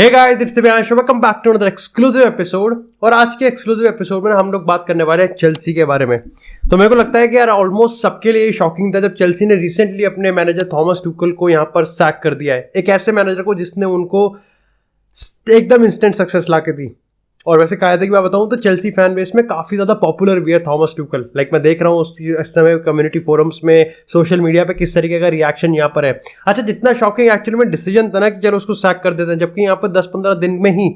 Hey guys, it's Divyansh, welcome back to another exclusive episode. और आज के एक्सक्लूसिव एपिसोड में हम लोग बात करने वाले हैं चेल्सी के बारे में। तो मेरे को लगता है कि यार ऑलमोस्ट सबके लिए शॉकिंग था जब चेल्सी ने रिसेंटली अपने मैनेजर थॉमस टुकल को यहाँ पर सैक कर दिया है, एक ऐसे मैनेजर को जिसने उनको एकदम इंस्टेंट सक्सेस ला के दी। और वैसे कायदे की बात बताऊं तो चेल्सी फैन बेस में काफ़ी ज़्यादा पॉपुलर भी है थॉमस टुकल। मैं देख रहा हूँ इस समय कम्युनिटी फोरम्स में, सोशल मीडिया पे किस तरीके का रिएक्शन यहाँ पर है। अच्छा, जितना शॉकिंग एक्चुअली में डिसीजन था ना कि चलो उसको सैक कर देते हैं, जबकि यहाँ पर 10-15 दिन में ही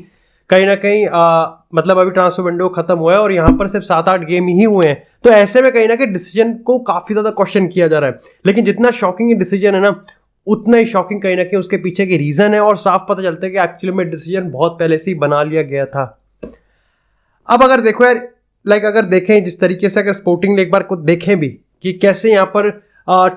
कहीं ना कहीं अभी ट्रांसफर विंडो खत्म हुआ है और यहाँ पर सिर्फ 7-8 गेम ही हुए हैं। तो ऐसे में कहीं ना कहीं डिसीजन को काफ़ी ज़्यादा क्वेश्चन किया जा रहा है। लेकिन जितना शॉकिंग डिसीजन है ना, उतना ही शॉकिंग कहीं ना कहीं उसके पीछे की रीज़न है। और साफ पता चलता है कि एक्चुअली में डिसीजन बहुत पहले से ही बना लिया गया था। अब अगर देखो यार, अगर देखें जिस तरीके से, अगर स्पोर्टिंग एक बार को देखें भी कि कैसे यहाँ पर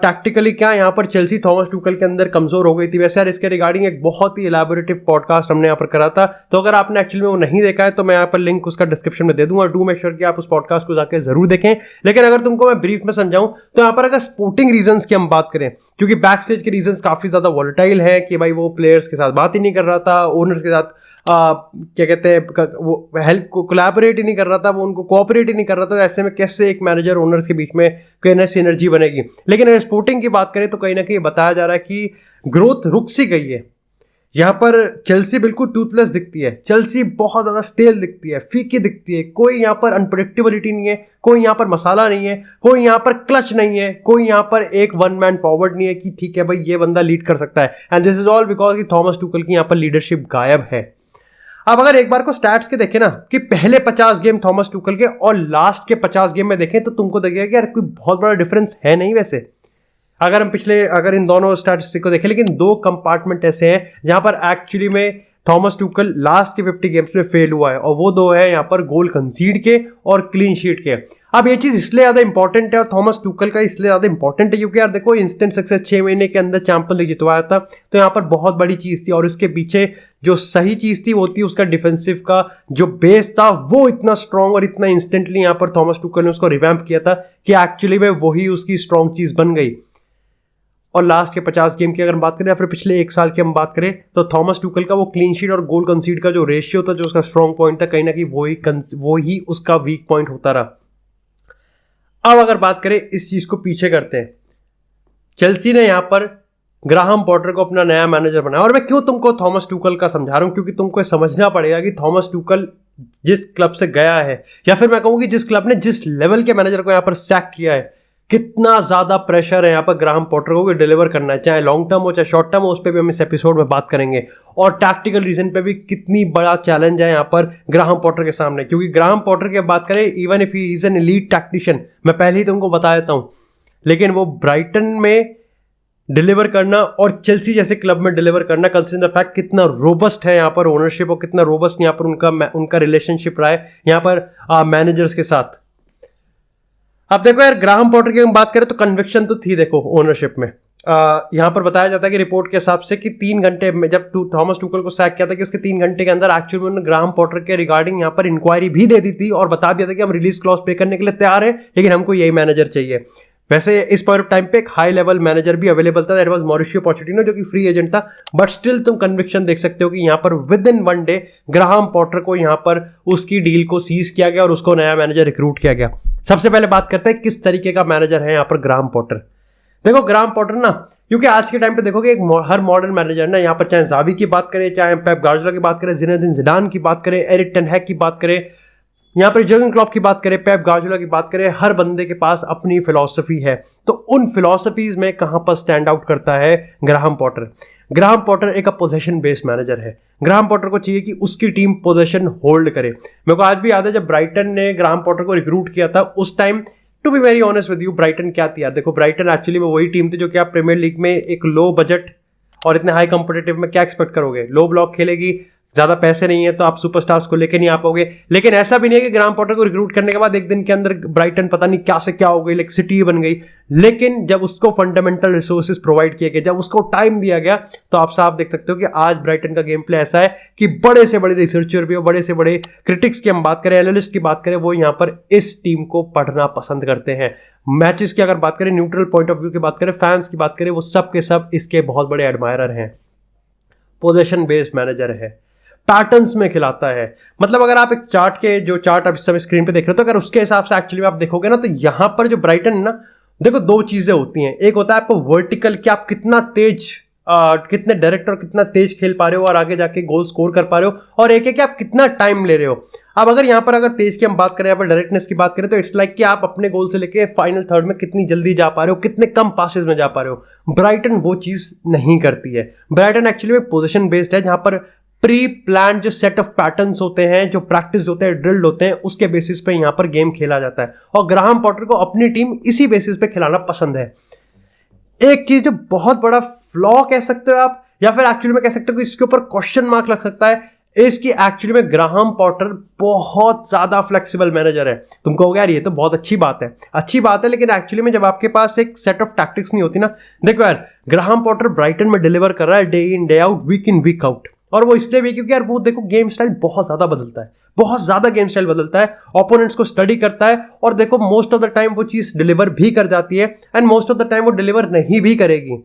टैक्टिकली क्या यहाँ पर चेल्सी थॉमस टुकल के अंदर कमज़ोर हो गई थी। वैसे यार इसके रिगार्डिंग एक बहुत ही इलैबोरेटिव पॉडकास्ट हमने यहाँ पर करा था, तो अगर आपने एक्चुअली में वो नहीं देखा है तो मैं यहाँ पर लिंक उसका डिस्क्रिप्शन में दे दूंगा। डू मेक श्योर कि आप उस पॉडकास्ट को जाकर जरूर देखें। लेकिन अगर तुमको मैं ब्रीफ में समझाऊं तो यहाँ पर अगर स्पोर्टिंग रीजंस की हम बात करें, क्योंकि बैक स्टेज के रीजंस काफ़ी ज़्यादा वॉलेटाइल है कि भाई वो प्लेयर्स के साथ बात ही नहीं कर रहा था, ओनर्स के साथ क्या कहते हैं, वो हेल्प को कोलैबोरेट ही नहीं कर रहा था, वो उनको कोऑपरेट ही नहीं कर रहा था। ऐसे में कैसे एक मैनेजर ओनर्स के बीच में कहीं ना सिनर्जी बनेगी। लेकिन अगर स्पोर्टिंग की बात करें तो कहीं ना कहीं बताया जा रहा है कि ग्रोथ रुक सी गई है। यहाँ पर चेल्सी बिल्कुल टूथलेस दिखती है, चेल्सी बहुत ज़्यादा स्टेल दिखती है, फीकी दिखती है। कोई यहाँ पर अनप्रेडिक्टेबिलिटी नहीं है, कोई यहाँ पर मसाला नहीं है, कोई यहाँ पर क्लच नहीं है, कोई यहाँ पर एक वन मैन फॉरवर्ड नहीं है कि ठीक है भाई ये बंदा लीड कर सकता है। And this is all because कि थॉमस टुकल की यहाँ पर लीडरशिप गायब है। अब अगर एक बार को स्टैट्स के देखें ना कि पहले 50 गेम थॉमस टुकल के और लास्ट के 50 गेम में देखें तो तुमको लगेगा कि यार कोई बहुत बड़ा डिफरेंस है नहीं। वैसे अगर इन दोनों स्टैटिस्टिक को देखें, लेकिन दो कंपार्टमेंट ऐसे हैं जहां पर एक्चुअली में थॉमस टुकल लास्ट के 50 गेम्स में फेल हुआ है, और वो दो है यहाँ पर गोल कंसीड के और क्लीन शीट के। अब ये चीज़ इसलिए ज़्यादा इंपॉर्टेंट है और थॉमस टुकल का इसलिए ज़्यादा इंपॉर्टेंट है क्योंकि यार देखो, इंस्टेंट सक्सेस 6 महीने के अंदर चैंपियन लीग जितवाया था, तो यहाँ पर बहुत बड़ी चीज़ थी। और इसके पीछे जो सही चीज़ थी वो थी उसका डिफेंसिव का जो बेस था, वो इतना स्ट्रॉन्ग और इतना इंस्टेंटली यहाँ पर थॉमस टुकल ने उसको रिवैम्प किया था कि एक्चुअली में वही उसकी स्ट्रॉन्ग चीज़ बन गई। और लास्ट के 50 गेम की अगर हम बात करें या फिर पिछले एक साल की हम बात करें तो थॉमस टुकल का वो क्लीन शीट और गोल कंसीड का जो रेशियो था, जो उसका स्ट्रॉन्ग पॉइंट था, कहीं ना कहीं वो ही उसका वीक पॉइंट होता रहा। अब अगर बात करें इस चीज को पीछे करते हैं, चेल्सी ने यहाँ पर ग्राहम पॉटर को अपना नया मैनेजर बनाया। और मैं क्यों तुमको थॉमस टुकल का समझा रहा हूँ, क्योंकि तुमको समझना पड़ेगा कि थॉमस टुकल जिस क्लब से गया है, या फिर मैं कहूँ कि जिस क्लब ने जिस लेवल के मैनेजर को यहाँ पर सैक किया है, कितना ज्यादा प्रेशर है यहाँ पर ग्राहम पॉटर को डिलीवर करना है, चाहे लॉन्ग टर्म हो चाहे शॉर्ट टर्म हो। उस पर भी हम इस एपिसोड में बात करेंगे। और टैक्टिकल रीजन पे भी कितनी बड़ा चैलेंज है यहाँ पर ग्राहम पॉटर के सामने, क्योंकि ग्राहम पॉटर की बात करें, even if he is an elite tactician, मैं पहले ही तुमको बता देता हूँ, लेकिन वो ब्राइटन में डिलीवर करना और चेल्सी जैसे क्लब में डिलीवर करना, कंसीडर द फैक्ट कितना रोबस्ट है यहाँ पर ओनरशिप और कितना रोबस्ट यहाँ पर उनका रिलेशनशिप रहा है यहाँ पर मैनेजर्स के साथ। अब देखो यार, ग्राहम पॉटर की हम बात करें तो कन्विक्शन तो थी देखो ओनरशिप में। यहाँ पर बताया जाता है कि रिपोर्ट के हिसाब से कि 3 घंटे में जब थॉमस टुकल को सैक किया था कि उसके 3 घंटे के अंदर एक्चुअली में उन्होंने ग्राहम पॉटर के रिगार्डिंग यहाँ पर इंक्वायरी भी दे दी थी और बता दिया था कि हम रिलीज क्लॉज पे करने के लिए तैयार हैं, लेकिन हमको यही मैनेजर चाहिए। वैसे इस पॉइंट ऑफ टाइम पे एक हाई लेवल मैनेजर भी अवेलेबल था, दैट वाज मॉरिशियो पोचेटिनो, जो कि फ्री एजेंट था। बट स्टिल तुम कन्विक्शन देख सकते हो कि यहाँ पर with in 1 day Graham Potter को यहाँ पर उसकी डील को सीज किया गया और उसको नया मैनेजर रिक्रूट किया गया। सबसे पहले बात करते हैं किस तरीके का मैनेजर है यहाँ पर ग्राहम पॉटर। देखो ग्राहम पॉटर ना, क्योंकि आज के टाइम पे देखोगे हर मॉडर्न मैनेजर ना, यहाँ पर चाहे जावी की बात करें, चाहे पेप गार्डियोला की बात करें, जिनेदिन जिडान की बात करें, एरिक टेन हैग की बात करें, यहाँ पर जर्गन क्लॉप की बात करें, पेप गार्डियोला की बात करें, हर बंदे के पास अपनी फिलॉसफी है। तो उन फिलॉसफीज में कहां पर स्टैंड आउट करता है ग्राहम पॉटर। ग्राहम पॉटर एक पोजीशन बेस्ड मैनेजर है। ग्राहम पॉटर को चाहिए कि उसकी टीम पोजीशन होल्ड करे। मेरे को आज भी याद है जब ब्राइटन ने ग्राहम पॉटर को रिक्रूट किया था, उस time to be very honest with you, Brighton क्या थी यार, देखो ब्राइटन एक्चुअली में वही टीम थी जो कि आप प्रीमियर लीग में एक लो बजट और इतने हाई कंपिटिटिव में क्या एक्सपेक्ट करोगे, लो ब्लॉक खेलेगी, ज्यादा पैसे नहीं है तो आप सुपरस्टार्स को लेके नहीं आ पाओगे। लेकिन ऐसा भी नहीं है कि ग्राहम पॉटर को रिक्रूट करने के बाद एक दिन के अंदर ब्राइटन पता नहीं क्या से क्या हो गई, सिटी बन गई। लेकिन जब उसको फंडामेंटल रिसोर्सेज प्रोवाइड किए गए, जब उसको टाइम दिया गया, तो आप साफ देख सकते हो कि आज ब्राइटन का गेम प्ले ऐसा है कि बड़े से बड़े रिसर्चर भी और बड़े से बड़े क्रिटिक्स की हम बात करें, एनालिस्ट की बात करें, वो यहाँ पर इस टीम को पढ़ना पसंद करते हैं। मैचेस की अगर बात करें, न्यूट्रल पॉइंट ऑफ व्यू की बात करें, फैंस की बात करें, वो सब के सब इसके बहुत बड़े एडमायरर हैं। पोजीशन बेस्ड मैनेजर है। पैटर्न्स में खिलाता है। मतलब अगर आप एक चार्ट के जो चार्ट आप इस समय स्क्रीन पे देख रहे हो तो अगर उसके हिसाब से एक्चुअली आप देखोगे ना तो यहाँ पर जो ब्राइटन है ना, देखो दो चीजें होती हैं। एक होता है आपको वर्टिकल कि आप कितना तेज कितने डायरेक्ट और कितना तेज खेल पा रहे हो और आगे जाके गोल स्कोर कर पा रहे हो, और एक है कि आप कितना टाइम ले रहे हो। अब अगर यहाँ पर अगर तेज की हम बात करें, यहाँ पर डायरेक्टनेस की बात करें तो इट्स लाइक कि आप अपने गोल से लेके फाइनल थर्ड में कितनी जल्दी जा पा रहे हो, कितने कम पासेस में जा पा रहे हो। ब्राइटन वो चीज नहीं करती है। ब्राइटन एक्चुअली में पोजीशन बेस्ड है, जहां पर प्री प्लान जो सेट ऑफ पैटर्न्स होते हैं, जो प्रैक्टिस होते हैं, ड्रिल्ड होते हैं, उसके बेसिस पे यहाँ पर गेम खेला जाता है। और ग्राहम पॉटर को अपनी टीम इसी बेसिस पे खिलाना पसंद है। एक चीज जो बहुत बड़ा फ्लॉ कह सकते हो आप, या फिर एक्चुअली में कह सकते हो कि इसके ऊपर क्वेश्चन मार्क लग सकता है, इसकी एक्चुअली में ग्राहम पॉटर बहुत ज्यादा फ्लेक्सिबल मैनेजर है। तुम कहोगे यार ये तो बहुत अच्छी बात है, अच्छी बात है, लेकिन एक्चुअली में जब आपके पास एक सेट ऑफ टैक्टिक्स नहीं होती ना, देखो यार ग्राहम पॉटर ब्राइटन में डिलीवर कर रहा है day in day out, week in week out. और वो इसलिए भी क्योंकि यार वो देखो गेम स्टाइल बहुत ज्यादा बदलता है, बहुत ज्यादा गेम स्टाइल बदलता है, ओपोनेंट्स को स्टडी करता है, और देखो मोस्ट ऑफ द टाइम वो चीज डिलीवर भी कर जाती है, and most of the time वो डिलीवर नहीं भी करेगी।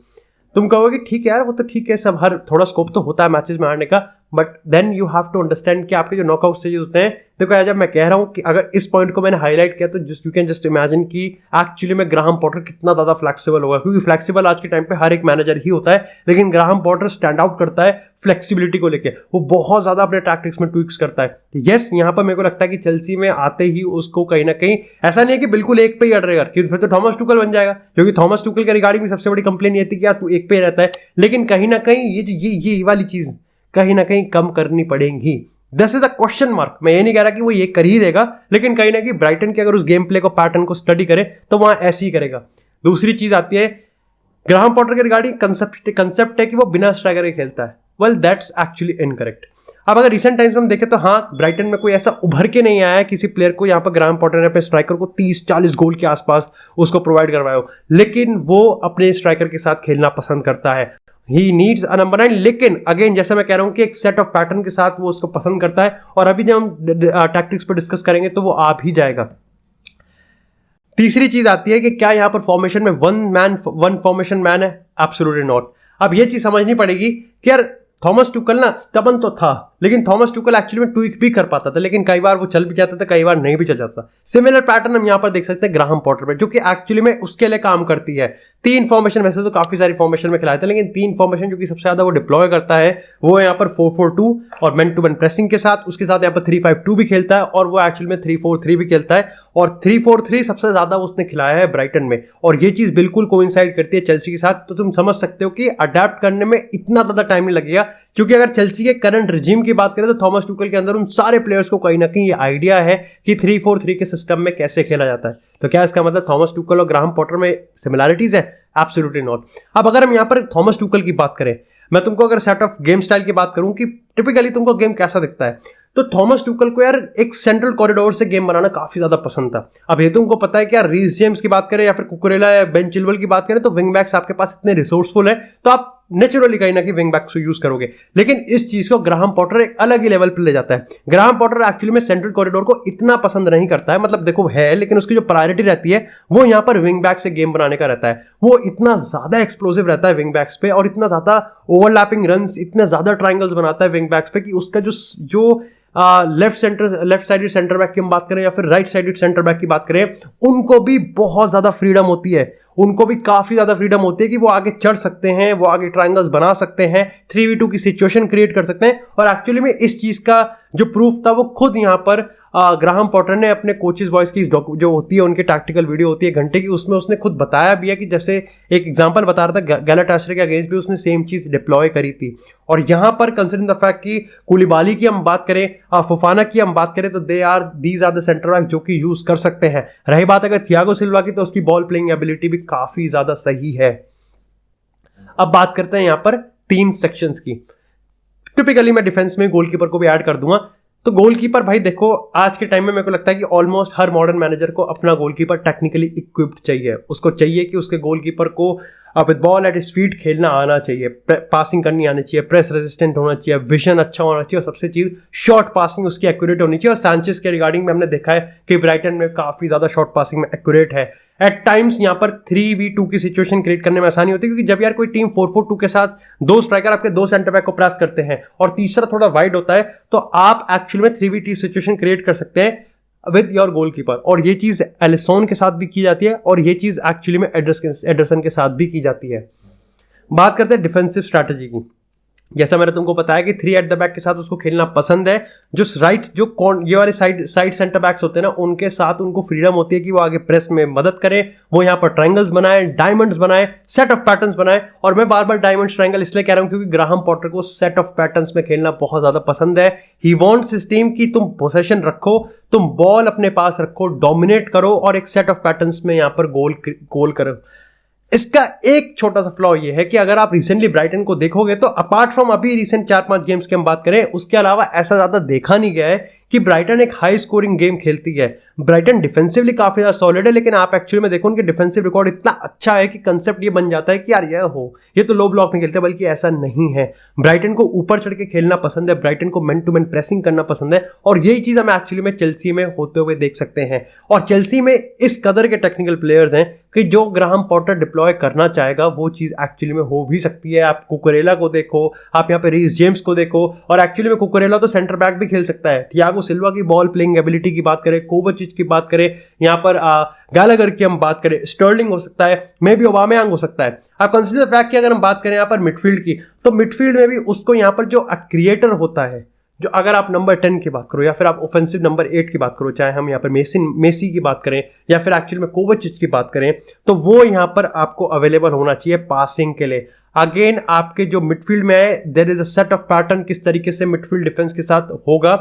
तुम कहोगे ठीक है यार वो तो ठीक है, सब हर थोड़ा स्कोप तो होता है मैचेस में हारने का, but then you have to understand कि आपके जो नॉकआउट स्टेजेस होते हैं, देखो यार जब मैं कह रहा हूं कि अगर इस पॉइंट को मैंने हाईलाइट किया तो यू कैन जस्ट इमेजिन कि एक्चुअली में ग्राहम पॉटर कितना ज्यादा फ्लेक्सिबल होगा, क्योंकि फ्लेक्सिबल आज के टाइम पे हर एक मैनेजर ही होता है, लेकिन ग्राहम पॉटर स्टैंड आउट करता है फ्लेक्सिबिलिटी को लेके। वो बहुत ज्यादा अपने टैक्टिक्स में ट्विक्स करता है। यस, यहाँ पर मेरे को लगता है कि चेल्सी में आते ही उसको कहीं ना कहीं ऐसा नहीं है कि बिल्कुल एक पे ही अड़ रहेगा, फिर तो थॉमस टुकल बन जाएगा, क्योंकि थॉमस टुकल के रिगार्डिंग में सबसे बड़ी कंप्लेन ये थी कि यार तू एक पे ही रहता है, लेकिन कहीं ना कहीं ये वाली चीज कहीं ना कहीं कम करनी पड़ेगी। This is a question mark. मैं ये नहीं कह रहा कि वो ये कर ही देगा, लेकिन कहीं ना कहीं ब्राइटन के अगर उस गेम प्ले को पैटर्न को स्टडी करे तो वहां ऐसे ही करेगा। दूसरी चीज आती है ग्राहम पॉटर के रिगार्डिंग कंसेप्ट है कि वो बिना स्ट्राइकर के खेलता है। Well that's actually incorrect. अब अगर रिसेंट टाइम्स में हम देखें तो हाँ, ब्राइटन में कोई ऐसा उभर के नहीं आया है किसी प्लेयर को यहाँ पर ग्राहम पॉटर ने अपने स्ट्राइकर को 30-40 गोल के आसपास उसको प्रोवाइड करवाया हो, लेकिन वो अपने स्ट्राइकर के साथ खेलना पसंद करता है। ही नीड्स अ नंबर 9, लेकिन अगेन जैसे मैं कह रहा हूं कि एक सेट ऑफ पैटर्न के साथ वो उसको पसंद करता है, और अभी जब हम टैक्टिक्स पर डिस्कस करेंगे तो वो आ भी जाएगा। तीसरी चीज आती है कि क्या यहां पर फॉर्मेशन में वन फॉर्मेशन मैन है? Absolutely not. अब ये चीज समझनी पड़ेगी कि यार थॉमस टुकल ना स्टबन तो था, लेकिन थॉमस टुकल एक्चुअली में ट्वीक भी कर पाता था, लेकिन कई बार वो चल भी जाता था, कई बार नहीं भी चल जाता। सिमिलर पैटर्न हम यहाँ पर देख सकते हैं ग्राहम पॉटर में, जो कि एक्चुअली में उसके लिए काम करती है। 3 फॉर्मेशन, वैसे तो काफी सारी फॉर्मेशन में खिलाए थे, लेकिन 3 फॉर्मेशन जो कि सबसे ज्यादा वो डिप्लॉय करता है वो यहाँ पर 4-4-2 और मैन टू मैन प्रेसिंग के साथ, उसके साथ यहाँ पर 3-5-2 भी खेलता है, और वो एक्चुअली में 3-4-3 भी खेलता है, और 3-4-3 सबसे ज्यादा उसने खिलाया है ब्राइटन में, और ये चीज बिल्कुल कोइंसाइड करती है चेल्सी के साथ। तो तुम समझ सकते हो कि अडेप्ट करने में इतना ज्यादा टाइम नहीं लगेगा, क्योंकि अगर चेल्सी के करंट रिजीम की बात करें तो थॉमस टुकल के अंदर उन सारे प्लेयर्स को कहीं ना कहीं ये आइडिया है कि 3-4-3 के सिस्टम में कैसे खेला जाता है। तो क्या इसका मतलब थॉमस टुकल और ग्राहम पॉटर में सिमिलैरिटीज है? Absolutely not. अब अगर हम यहाँ पर थॉमस टुकल की बात करें, मैं तुमको अगर सेट ऑफ गेम स्टाइल की बात करूं कि टिपिकली तुमको गेम कैसा दिखता है, तो थॉमस टुकल को यार एक सेंट्रल कॉरिडोर से गेम बनाना काफी ज्यादा पसंद था। अब ये तुमको पता है कि यार रीस जेम्स की बात करें या फिर कुकुरेला या बेन चिलवेल की बात करें तो विंग बैक्स आपके पास इतने रिसोर्सफुल है, तो आप नेचुरली कहीं ना कहीं विंग बैक्स को यूज करोगे। लेकिन इस चीज को ग्राहम पॉटर एक अलग ही लेवल पर ले जाता है। ग्राहम पॉटर एक्चुअली में सेंट्रल कॉरिडोर को इतना पसंद नहीं करता है, मतलब देखो है, लेकिन उसकी जो प्रायोरिटी रहती है वो यहाँ पर विंग बैक से गेम बनाने का रहता है। वो इतना ज्यादा एक्सप्लोसिव रहता है विंग बैक्स पे, और इतना ज्यादा ओवरलैपिंग रन्स, इतने ज्यादा ट्रायंगल्स बनाता है विंग बैक्स पे कि उसका जो लेफ्ट साइडेड सेंटर बैक की हम बात करें या फिर राइट साइडेड सेंटर बैक की बात करें, उनको भी बहुत ज्यादा फ्रीडम होती है, उनको भी काफी ज्यादा फ्रीडम होती है कि वो आगे चढ़ सकते हैं, वो आगे ट्रायंगल्स बना सकते हैं, 3v2 की सिचुएशन क्रिएट कर सकते हैं। और एक्चुअली में इस चीज का जो प्रूफ था वो खुद यहाँ पर ग्राहम पॉटर ने अपने कोचेस वॉइस की जो होती है, उनकी टैक्टिकल वीडियो होती है घंटे की, उसमें उसने खुद बताया भी है कि जैसे एक एग्जांपल बता रहा था गैलाटासराय के अगेंस्ट भी उसने सेम चीज डिप्लॉय करी थी। और यहाँ पर कंसिडरिंग द फैक्ट कि कुलिबाली की हम बात करें, फोफाना की हम बात करें, तो these are the centre back जो कि यूज कर सकते हैं। रही बात अगर थियागो सिल्वा की, तो उसकी बॉल प्लेइंग एबिलिटी भी काफी ज्यादा सही है। अब बात करते हैं यहाँ पर 3 सेक्शंस की। टिपिकली मैं डिफेंस में गोलकीपर को भी ऐड कर दूंगा। तो गोलकीपर भाई देखो, आज के टाइम में मेरे को लगता है कि ऑलमोस्ट हर मॉडर्न मैनेजर को अपना गोलकीपर टेक्निकली इक्विप्ड चाहिए। उसको चाहिए कि उसके गोलकीपर को अब with ball at his feet खेलना आना चाहिए, पासिंग करनी आनी चाहिए, प्रेस रेजिस्टेंट होना चाहिए, विजन अच्छा होना चाहिए, और सबसे चीज़ शॉर्ट पासिंग उसकी एक्यूरेट होनी चाहिए। और सैंचेज के रिगार्डिंग में हमने देखा है कि ब्राइटन में काफ़ी ज़्यादा शॉर्ट पासिंग में एक्यूरेट है। एट टाइम्स यहाँ पर 3v2 की सिचुएशन क्रिएट करने में आसानी होती है, क्योंकि जब यार कोई टीम 4-4-2 के साथ दो स्ट्राइकर आपके दो सेंटर बैक को प्रेस करते हैं और तीसरा थोड़ा वाइड होता है, तो आप एक्चुअली में 3v3 सिचुएशन क्रिएट कर सकते हैं विद योर गोलकीपर। और ये चीज़ एलिसन के साथ भी की जाती है और ये चीज़ एक्चुअली में एडरसन के साथ भी की जाती है। बात करते हैं डिफेंसिव स्ट्रैटेजी की। जैसा मैंने तुमको बताया कि 3 एट द बैक के साथ उसको खेलना पसंद है। जो राइट जो ये वाले साइड सेंटर बैक्स होते हैं ना, उनके साथ उनको फ्रीडम होती है कि वो आगे प्रेस में मदद करें, वो यहाँ पर ट्रायंगल्स बनाए, डायमंड्स बनाए, सेट ऑफ पैटर्न्स बनाए। और मैं बार बार डायमंड्स ट्रायंगल इसलिए कह रहा हूँ क्योंकि ग्राहम पॉटर को सेट ऑफ पैटर्न्स में खेलना बहुत ज़्यादा पसंद है। ही वॉन्ट्स हिज टीम की तुम पोसेशन रखो, तुम बॉल अपने पास रखो, डोमिनेट करो और एक सेट ऑफ पैटर्न्स में यहाँ पर गोल करो। इसका एक छोटा सा फ्लॉ ये है कि अगर आप रिसेंटली ब्राइटन को देखोगे तो अपार्ट फ्रॉम अभी रिसेंट 4-5 गेम्स की हम बात करें, उसके अलावा ऐसा ज्यादा देखा नहीं गया है कि ब्राइटन एक हाई स्कोरिंग गेम खेलती है। ब्राइटन डिफेंसिवली काफी ज्यादा सॉलिड है, लेकिन आप एक्चुअली में देखो उनके डिफेंसिव रिकॉर्ड इतना अच्छा है कि कंसेप्ट ये बन जाता है कि यार ये तो लो ब्लॉक में खेलते हैं, बल्कि ऐसा नहीं है। ब्राइटन को ऊपर चढ़ के खेलना पसंद है, ब्राइटन को मैन टू मैन प्रेसिंग करना पसंद है, और यही चीज हम एक्चुअली में चेल्सी में होते हुए देख सकते हैं। और चेल्सी में इस कदर के टेक्निकल प्लेयर्स हैं कि जो ग्राहम पॉटर डिप्लॉय करना चाहेगा वो चीज एक्चुअली में हो भी सकती है। आप कुकुरेला को देखो, आप यहाँ पे रीस जेम्स को देखो, और एक्चुअली में कुकुरेला तो सेंटर बैक भी खेल सकता है। थियागो सिल्वा की बॉल प्लेइंग एबिलिटी की बात करें, कोवाचिच की बात करें, यहाँ पर गैलागर की हम बात करें, स्टर्लिंग हो सकता है, मे बी ओबामेयांग हो सकता है। आप कंसीडर फैक्ट कि अगर हम बात करें यहाँ पर मिडफील्ड की, तो मिडफील्ड में भी उसको यहाँ पर जो क्रिएटर होता है, जो अगर आप नंबर 10 की बात करो या फिर आप ऑफेंसिव नंबर 8 की बात करो, चाहे हम यहाँ पर मेसी की बात करें या फिर एक्चुअली में कोवाचिच की बात करें, तो वो यहाँ पर आपको अवेलेबल होना चाहिए पासिंग के लिए। अगेन आपके जो मिडफील्ड में है, there is a set of pattern किस तरीके से मिडफील्ड डिफेंस के साथ होगा।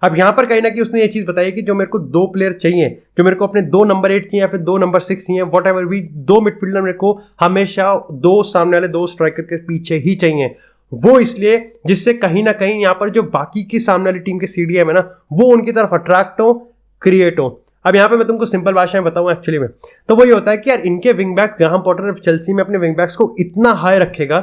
अब यहाँ पर कहीं ना कहीं उसने ये चीज बताई कि जो मेरे को दो प्लेयर चाहिए, जो मेरे को अपने 2 नंबर 8 चाहिए या फिर 2 नंबर 6 चाहिए, वट एवर भी, 2 मिडफील्डर मेरे को हमेशा 2 सामने वाले 2 स्ट्राइकर के पीछे ही चाहिए। वो इसलिए जिससे कहीं ना कहीं यहाँ पर जो बाकी की सामने वाली टीम के सीडीएम है ना, वो उनकी तरफ अट्रैक्ट हो, क्रिएट हो। अब यहाँ पे मैं तुमको सिंपल भाषा में बताऊं एक्चुअली में, तो वही होता है कि यार इनके wing back, Graham Potter Chelsea में अपने विंग बैक्स को इतना हाई रखेगा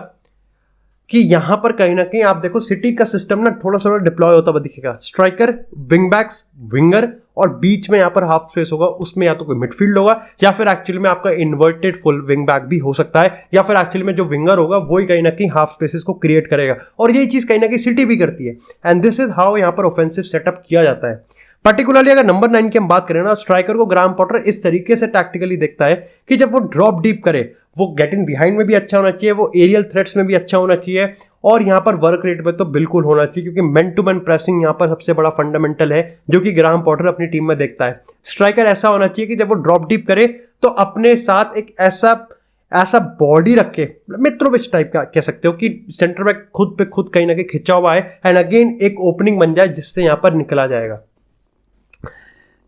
कि यहां पर कहीं ना कहीं आप देखो सिटी का सिस्टम ना थोड़ा थोड़ा डिप्लॉय होता हुआ दिखेगा। स्ट्राइकर, विंग बैक्स, विंगर, और बीच में यहाँ पर हाफ स्पेस होगा, उसमें या तो कोई मिडफील्ड होगा या फिर एक्चुअली में आपका इन्वर्टेड फुल विंग बैक भी हो सकता है, या फिर एक्चुअली में जो विंगर होगा वही कहीं ना कहीं हाफ स्पेसेस को क्रिएट करेगा। और यही चीज कहीं ना कहीं सिटी भी करती है, एंड दिस इज हाउ यहाँ पर ऑफेंसिव सेटअप किया जाता है। पर्टिकुलरली अगर नंबर 9 की हम बात करें ना, स्ट्राइकर को ग्राहम पॉटर इस तरीके से टैक्टिकली देखता है कि जब वो ड्रॉप डीप करे, वो गेट इन बिहाइंड में भी अच्छा होना चाहिए, वो एरियल थ्रेट्स में भी अच्छा होना चाहिए, और यहाँ पर वर्क रेट पे तो बिल्कुल होना चाहिए, क्योंकि मैन टू मैन प्रेसिंग यहाँ पर सबसे बड़ा फंडामेंटल है जो कि ग्राहम पॉटर अपनी टीम में देखता है। स्ट्राइकर ऐसा होना चाहिए कि जब वो ड्रॉप डीप करे तो अपने साथ एक ऐसा बॉडी रखे, मित्रोविच टाइप का कह सकते हो, कि सेंटर बैक खुद पे खुद कहीं ना कहीं खिंचा हुआ है, एंड अगेन एक ओपनिंग बन जाए जिससे यहाँ पर निकला जाएगा।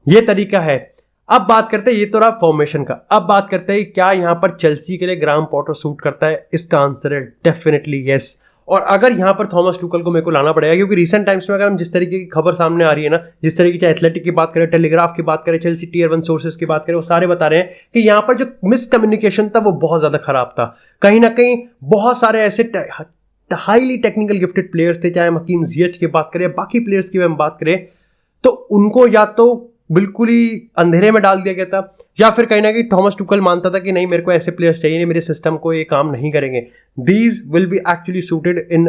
ये तरीका है। अब बात करते हैं, ये तो रहा फॉर्मेशन का, अब बात करते हैं क्या यहाँ पर चेल्सी के लिए ग्राहम पॉटर सूट करता है। इसका आंसर है डेफिनेटली यस। और अगर यहाँ पर थॉमस टुकल को मेरे को लाना पड़ेगा, क्योंकि रिसेंट टाइम्स में अगर हम जिस तरीके की खबर सामने आ रही है ना, जिस तरीके की एथलेटिक की बात करें, टेलीग्राफ की बात करें, चेल्सी टियर 1 सोर्सेज की बात करें, वो सारे बता रहे हैं कि यहाँ पर जो मिसकम्युनिकेशन था वो बहुत ज्यादा खराब था। कहीं ना कहीं बहुत सारे ऐसे हाईली टेक्निकल गिफ्टेड प्लेयर्स थे, चाहे हम हकीम जियच की बात करें, बाकी प्लेयर्स की हम बात करें, तो उनको या तो बिल्कुल ही अंधेरे में डाल दिया गया था, या फिर कहीं ना कहीं थॉमस टुकल मानता था कि नहीं, मेरे को ऐसे प्लेयर्स चाहिए नहीं, मेरे सिस्टम को ये काम नहीं करेंगे। These will be actually suited in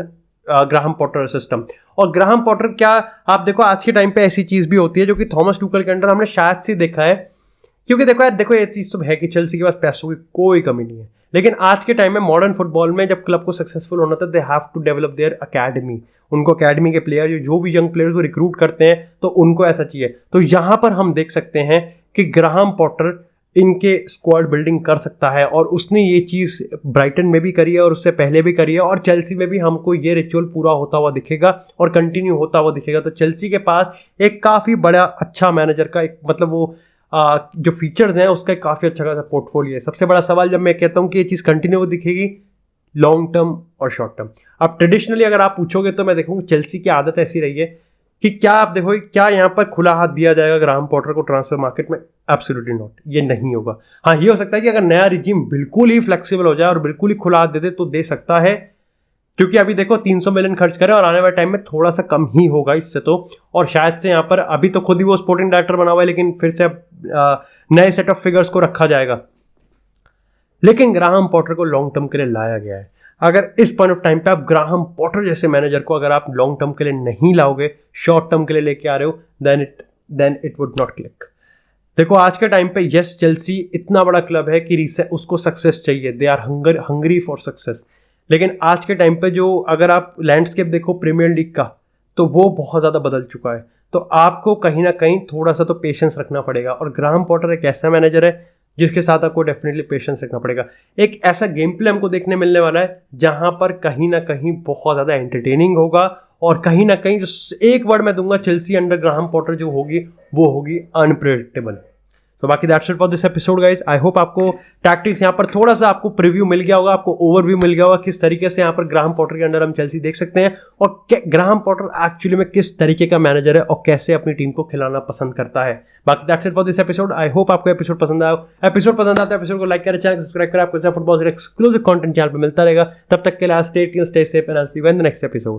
Graham Potter system. और ग्राहम पॉटर क्या, आप देखो आज के टाइम पे ऐसी चीज भी होती है जो कि थॉमस टुकल के अंदर हमने शायद से देखा है, क्योंकि देखो यार, देखो ये चीज तो है कि चेल्सी के पास पैसों की कोई कमी नहीं है, लेकिन आज के टाइम में मॉडर्न फुटबॉल में जब क्लब को सक्सेसफुल होना था, they have to develop their academy. उनको अकेडमी के प्लेयर, जो भी यंग प्लेयर्स को रिक्रूट करते हैं, तो उनको ऐसा चाहिए। तो यहां पर हम देख सकते हैं कि ग्राहम पॉटर इनके स्क्वाड बिल्डिंग कर सकता है, और उसने ये चीज ब्राइटन में भी करी है और उससे पहले भी करी है, और चेल्सी में भी हमको ये रिचुअल पूरा होता हुआ दिखेगा और कंटिन्यू होता हुआ दिखेगा। तो चेल्सी के पास एक काफी बड़ा अच्छा मैनेजर का एक मतलब वो जो फीचर्स हैं उसका काफी अच्छा खासा पोर्टफोलियो है। सबसे बड़ा सवाल जब मैं कहता हूँ कि ये चीज कंटिन्यू दिखेगी लॉन्ग टर्म और शॉर्ट टर्म। अब ट्रेडिशनली अगर आप पूछोगे तो मैं देखूंगा चेल्सी की आदत ऐसी रही है कि क्या आप देखो क्या यहाँ पर खुला हाथ दिया जाएगा ग्राहम पॉटर को ट्रांसफर मार्केट में? एब्सोल्युटली नॉट, ये नहीं होगा। हाँ, ये हो सकता है कि अगर नया रिजीम बिल्कुल ही फ्लेक्सिबल हो जाए और बिल्कुल ही खुला हाथ दे दे तो दे सकता है, क्योंकि अभी देखो 300 मिलियन खर्च करें और आने वाले टाइम में थोड़ा सा कम ही होगा इससे तो। और शायद से यहाँ पर अभी तो खुद ही वो स्पोर्टिंग डायरेक्टर बना हुआ है, लेकिन फिर से अब नए सेट ऑफ फिगर्स को रखा जाएगा। लेकिन ग्राहम पॉटर को लॉन्ग टर्म के लिए लाया गया है। अगर इस पॉइंट ऑफ टाइम पे आप ग्राहम पॉटर जैसे मैनेजर को अगर आप लॉन्ग टर्म के लिए नहीं लाओगे, शॉर्ट टर्म के लिए लेके आ रहे हो, then it would not click. देखो आज के टाइम पे यस, चेल्सी इतना बड़ा क्लब है कि उसको सक्सेस चाहिए, they are hungry for success. लेकिन आज के टाइम पे जो अगर आप लैंडस्केप देखो प्रीमियर लीग का, तो वो बहुत ज़्यादा बदल चुका है। तो आपको कहीं ना कहीं थोड़ा सा तो पेशेंस रखना पड़ेगा। और ग्राहम पॉटर एक ऐसा मैनेजर है जिसके साथ आपको डेफिनेटली पेशेंस रखना पड़ेगा। एक ऐसा गेम प्ले हमको देखने मिलने वाला है जहां पर कहीं ना कहीं बहुत ज़्यादा एंटरटेनिंग होगा, और कहीं ना कहीं जो एक वर्ड मैं दूंगा, चेल्सी अंडर ग्राहम पॉटर जो होगी वो होगी अनप्रेडिक्टेबल। तो बाकी that's it for this episode guys. I hope आपको टैक्टिक्स यहाँ पर थोड़ा सा आपको प्रीव्यू मिल गया होगा, आपको ओवरव्यू मिल गया होगा किस तरीके से यहाँ पर ग्राहम पॉटर के अंडर हम चेल्सी देख सकते हैं, और ग्राहम पॉटर एक्चुअली में किस तरीके का मैनेजर है और कैसे अपनी टीम को खिलाना पसंद करता है। बाकी that's it for this episode. I hope आपको एपिसोड पसंद आया। एपिसोड पसंद आता है एपिसोड को लाइक करें, चैनल सब्सक्राइब करें। आपको फुटबॉल से एक्सक्लूसिव कंटेंट चैनल पर मिलता रहेगा। तब तक के लिए stay tuned, stay safe and I will see you in the next episode.